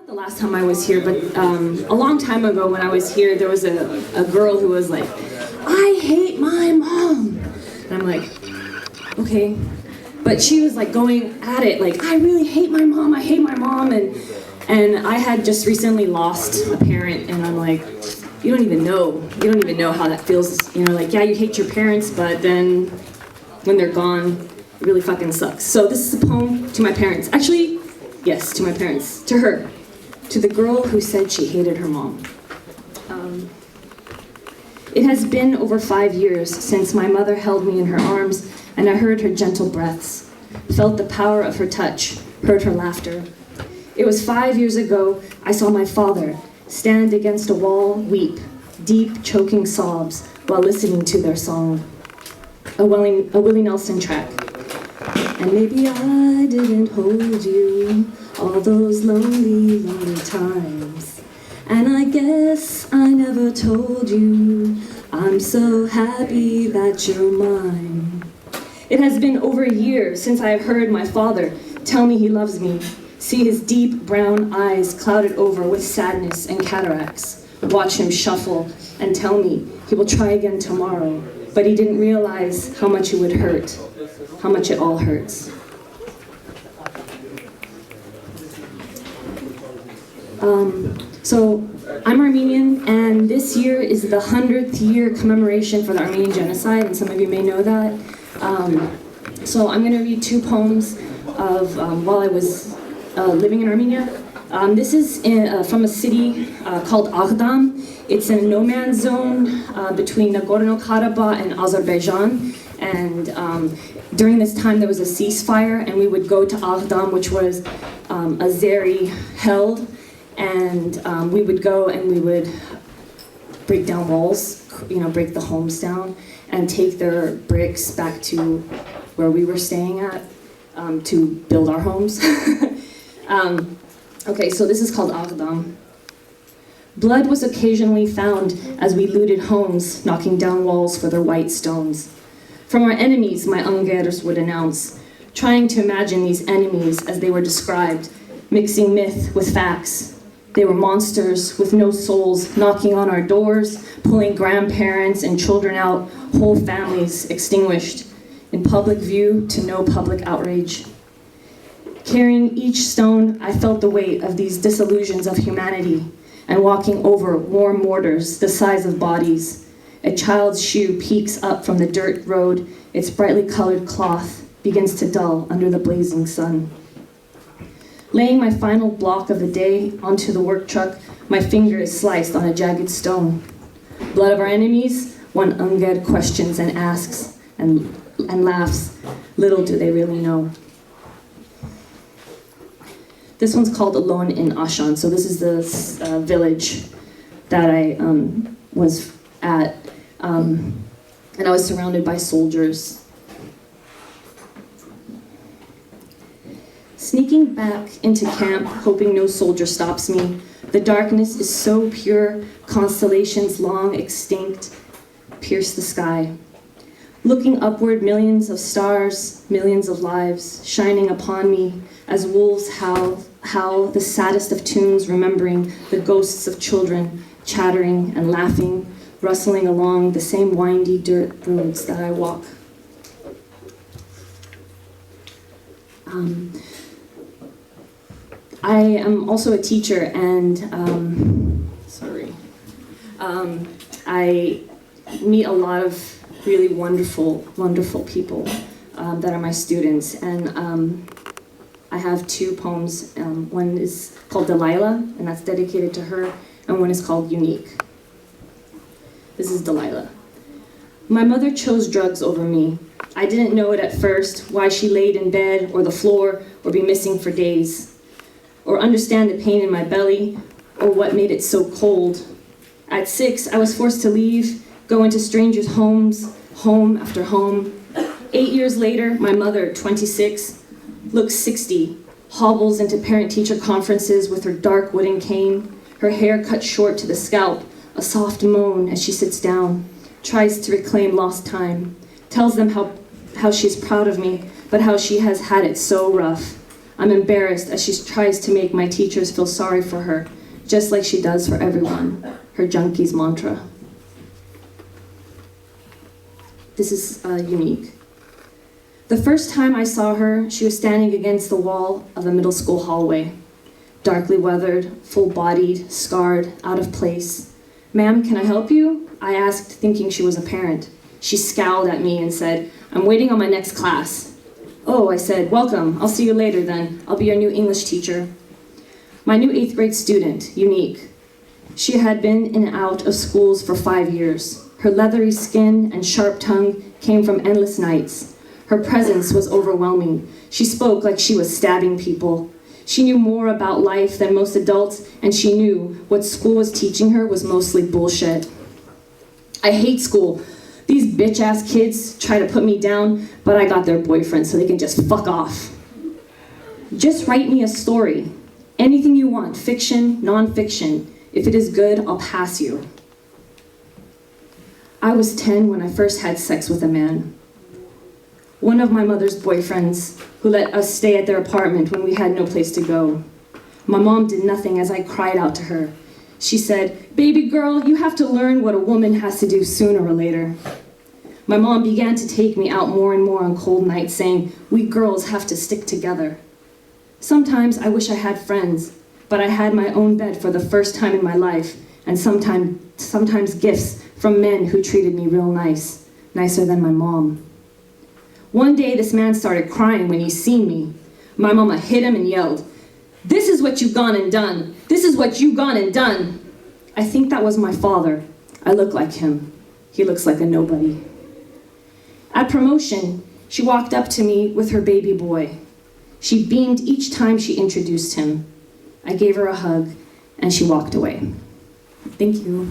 The last time I was here, but a long time ago when I was here, there was a girl who was like, I hate my mom. And I'm like, okay. But she was like going at it, like, I really hate my mom, I hate my mom. And I had just recently lost a parent, and I'm like, you don't even know how that feels. You know, like, yeah, you hate your parents, but then when they're gone, it really fucking sucks. So this is a poem to my parents. Actually, yes, to my parents, to her. To the girl who said she hated her mom. It has been over 5 years since my mother held me in her arms and I heard her gentle breaths, felt the power of her touch, heard her laughter. It was 5 years ago I saw my father stand against a wall, weep, deep choking sobs while listening to their song, a Willie Nelson track. And maybe I didn't hold you all those lonely, lonely times. And I guess I never told you I'm so happy that you're mine. It has been over a year since I have heard my father tell me he loves me, see his deep brown eyes clouded over with sadness and cataracts, watch him shuffle and tell me he will try again tomorrow, but he didn't realize how much it would hurt, how much it all hurts. So I'm Armenian, and this year is the 100th year commemoration for the Armenian genocide, and some of you may know that. So I'm going to read two poems of while I was living in Armenia. This is from a city called Aghdam. It's in a no man's zone between Nagorno-Karabakh and Azerbaijan. And during this time there was a ceasefire, and we would go to Aghdam, which was Azeri held. And we would go and we would break down walls, break the homes down, and take their bricks back to where we were staying at to build our homes. Okay, so this is called Aghdam. Blood was occasionally found as we looted homes, knocking down walls for their white stones. From our enemies, my Ungers would announce, trying to imagine these enemies as they were described, mixing myth with facts. They were monsters with no souls, knocking on our doors, pulling grandparents and children out, whole families extinguished, in public view to no public outrage. Carrying each stone, I felt the weight of these disillusions of humanity, and walking over warm mortars the size of bodies. A child's shoe peeks up from the dirt road, its brightly colored cloth begins to dull under the blazing sun. Laying my final block of the day onto the work truck, my finger is sliced on a jagged stone. Blood of our enemies, one Unger questions and asks and laughs. Little do they really know. This one's called Alone in Ashan. So this is the village that I was at, and I was surrounded by soldiers. Sneaking back into camp, hoping no soldier stops me. The darkness is so pure, constellations long extinct pierce the sky. Looking upward, millions of stars, millions of lives, shining upon me as wolves howl the saddest of tunes, remembering the ghosts of children, chattering and laughing, rustling along the same windy dirt roads that I walk. I am also a teacher, and I meet a lot of really wonderful, wonderful people that are my students, and I have two poems. One is called Delilah, and that's dedicated to her, and one is called Unique. This is Delilah. My mother chose drugs over me. I didn't know it at first, why she laid in bed or the floor or be missing for days, or understand the pain in my belly, or what made it so cold. At 6, I was forced to leave, go into strangers' homes, home after home. 8 years later, my mother, 26, looks 60, hobbles into parent-teacher conferences with her dark wooden cane, her hair cut short to the scalp, a soft moan as she sits down, tries to reclaim lost time, tells them how she's proud of me, but how she has had it so rough. I'm embarrassed as she tries to make my teachers feel sorry for her, just like she does for everyone, her junkie's mantra. This is unique. The first time I saw her, she was standing against the wall of a middle school hallway, darkly weathered, full-bodied, scarred, out of place. "Ma'am, can I help you?" I asked, thinking she was a parent. She scowled at me and said, "I'm waiting on my next class." "Oh," I said, "welcome. I'll see you later then. I'll be your new English teacher." My new 8th grade student, Unique. She had been in and out of schools for 5 years. Her leathery skin and sharp tongue came from endless nights. Her presence was overwhelming. She spoke like she was stabbing people. She knew more about life than most adults, and she knew what school was teaching her was mostly bullshit. "I hate school. These bitch-ass kids try to put me down, but I got their boyfriend so they can just fuck off. Just write me a story. Anything you want, fiction, non-fiction. If it is good, I'll pass you." I was 10 when I first had sex with a man. One of my mother's boyfriends, who let us stay at their apartment when we had no place to go. My mom did nothing as I cried out to her. She said, "Baby girl, you have to learn what a woman has to do sooner or later." My mom began to take me out more and more on cold nights, saying, "We girls have to stick together." Sometimes I wish I had friends, but I had my own bed for the first time in my life, and sometimes gifts from men who treated me real nice, nicer than my mom. One day, this man started crying when he seen me. My mama hit him and yelled, "This is what you gone and done! This is what you gone and done!" I think that was my father. I look like him. He looks like a nobody. At promotion, she walked up to me with her baby boy. She beamed each time she introduced him. I gave her a hug, and she walked away. Thank you.